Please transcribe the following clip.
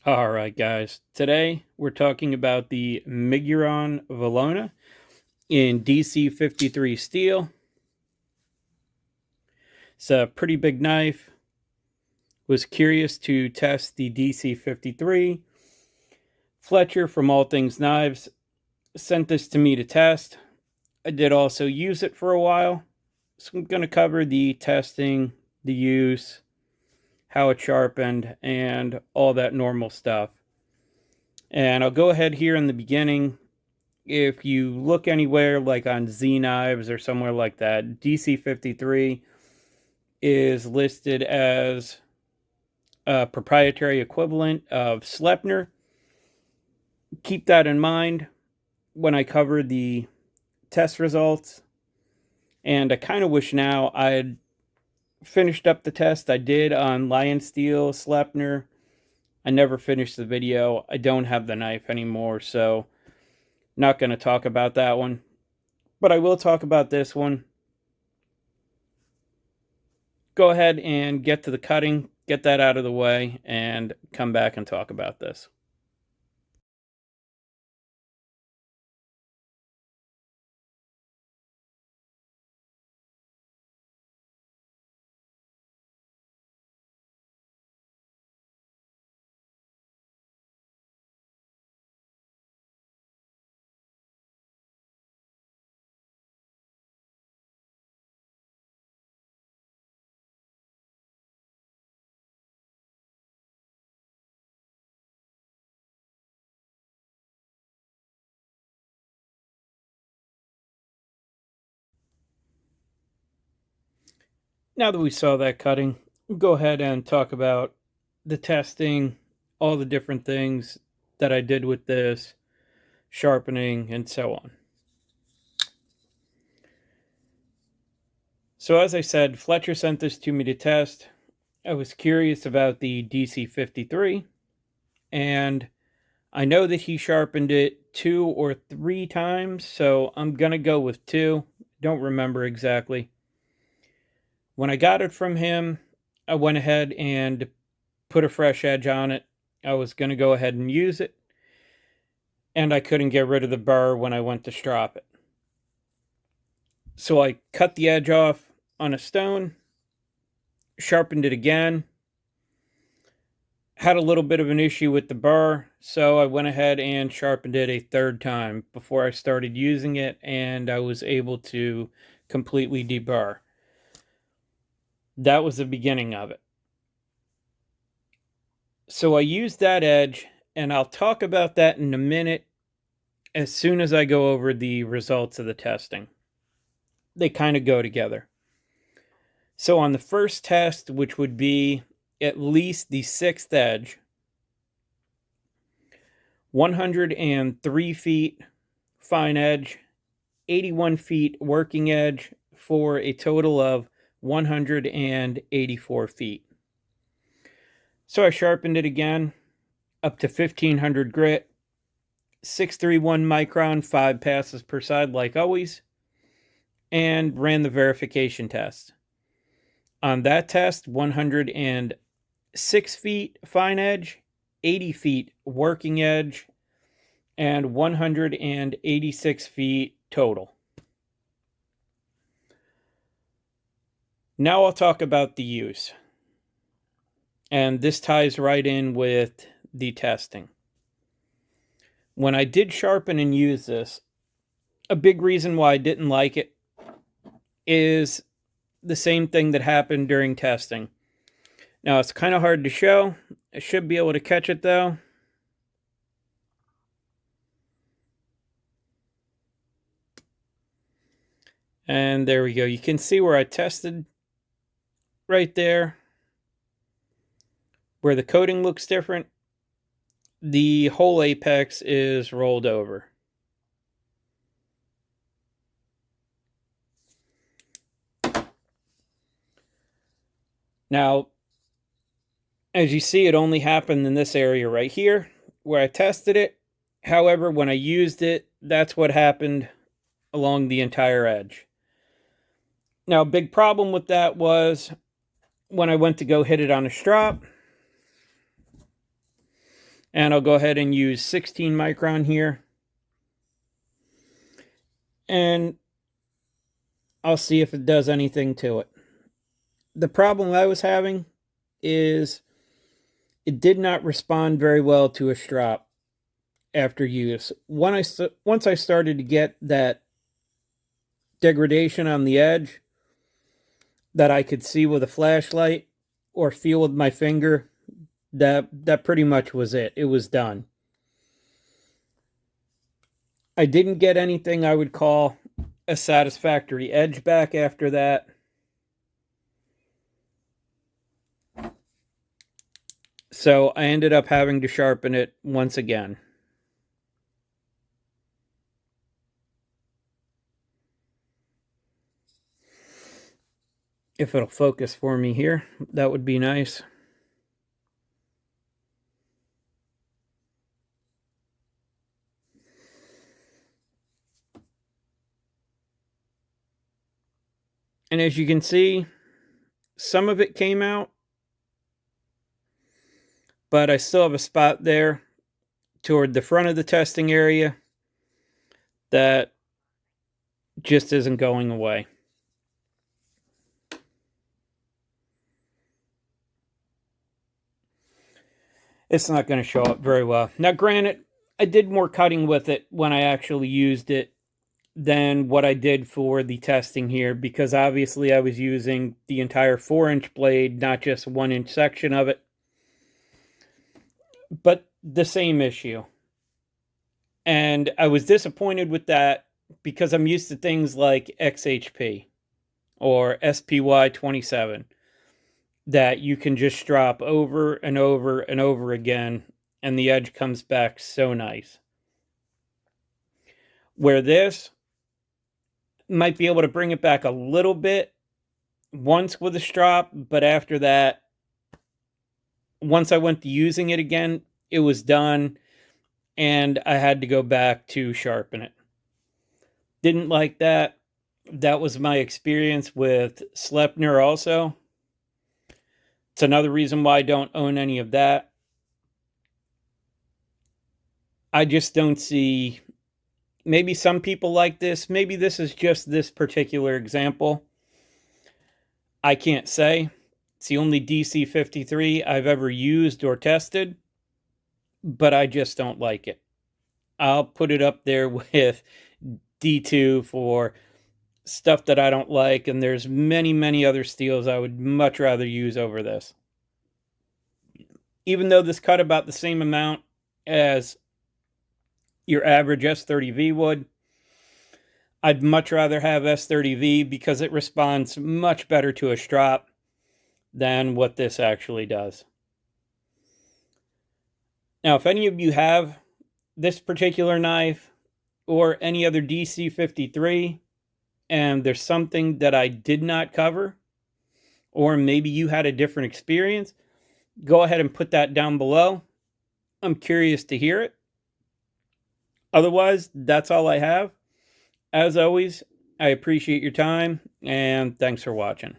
All right, guys. Today we're talking about the Miguron Velona in DC53 steel. It's a pretty big knife. Was curious to test the DC53. Fletcher from All Things Knives sent this to me to test. I did also use it for a while. So I'm going to cover the testing, the use, how it sharpened, and all that normal stuff. And I'll go ahead here in the beginning. If you look anywhere like on Z Knives or somewhere like that, DC53 is listed as a proprietary equivalent of Sleipner. Keep that in mind when I cover the test results. And I kind of wish now I had finished up the test I did on Lion Steel Sleipner. I never finished the video. I don't have the knife anymore, so not going to talk about that one. But I will talk about this one. Go ahead and get to the cutting, get that out of the way, and come back and talk about this. Now that we saw that cutting, we'll go ahead and talk about the testing, all the different things that I did with this, sharpening, and so on. So as I said, Fletcher sent this to me to test. I was curious about the DC53, and I know that he sharpened it 2 or 3 times, so I'm going to go with 2. Don't remember exactly. When I got it from him, I went ahead and put a fresh edge on it. I was going to go ahead and use it, and I couldn't get rid of the burr when I went to strop it. So I cut the edge off on a stone, sharpened it again, had a little bit of an issue with the burr, so I went ahead and sharpened it a 3rd time before I started using it, and I was able to completely deburr. That was the beginning of it. So I used that edge, and I'll talk about that in a minute as soon as I go over the results of the testing. They kind of go together. So on the first test, which would be at least the 6th edge, 103 feet fine edge, 81 feet working edge, for a total of 184 feet. So I sharpened it again up to 1500 grit, 631 micron, 5 passes per side like always, and ran the verification test. On that test, 106 feet fine edge, 80 feet working edge, and 186 feet total. Now I'll talk about the use. And this ties right in with the testing. When I did sharpen and use this, a big reason why I didn't like it is the same thing that happened during testing. Now it's kind of hard to show. I should be able to catch it though. And there we go. You can see where I tested right there, where the coating looks different. The whole apex is rolled over. Now, as you see, it only happened in this area right here where I tested it. However, when I used it, that's what happened along the entire edge. Now, a big problem with that was when I went to go hit it on a strop, And I'll go ahead and use 16 micron here. And I'll see if it does anything to it. The problem I was having is it did not respond very well to a strop after use. Once I started to get that degradation on the edge that I could see with a flashlight or feel with my finger, that pretty much was it. It was done. I didn't get anything I would call a satisfactory edge back after that. So I ended up having to sharpen it once again. If it'll focus for me here, that would be nice. And as you can see, some of it came out, but I still have a spot there toward the front of the testing area that just isn't going away. It's not going to show up very well. Now, granted, I did more cutting with it when I actually used it than what I did for the testing here, because obviously I was using the entire 4-inch blade, not just 1-inch section of it. But the same issue. And I was disappointed with that because I'm used to things like XHP or SPY27 that you can just strop over and over and over again, and the edge comes back so nice. Where this might be able to bring it back a little bit once with a strop, but after that, once I went to using it again, it was done, and I had to go back to sharpen it. Didn't like that. That was my experience with Sleipner also. It's another reason why I don't own any of that. I just don't see... Maybe some people like this. Maybe this is just this particular example. I can't say. It's the only DC53 I've ever used or tested, but I just don't like it. I'll put it up there with D2 for stuff that I don't like, and there's many, many other steels I would much rather use over this. Even though this cut about the same amount as your average S30V would, I'd much rather have S30V because it responds much better to a strop than what this actually does. Now, if any of you have this particular knife or any other DC53 and there's something that I did not cover, or maybe you had a different experience, go ahead and put that down below. I'm curious to hear it. Otherwise, that's all I have. As always, I appreciate your time, and thanks for watching.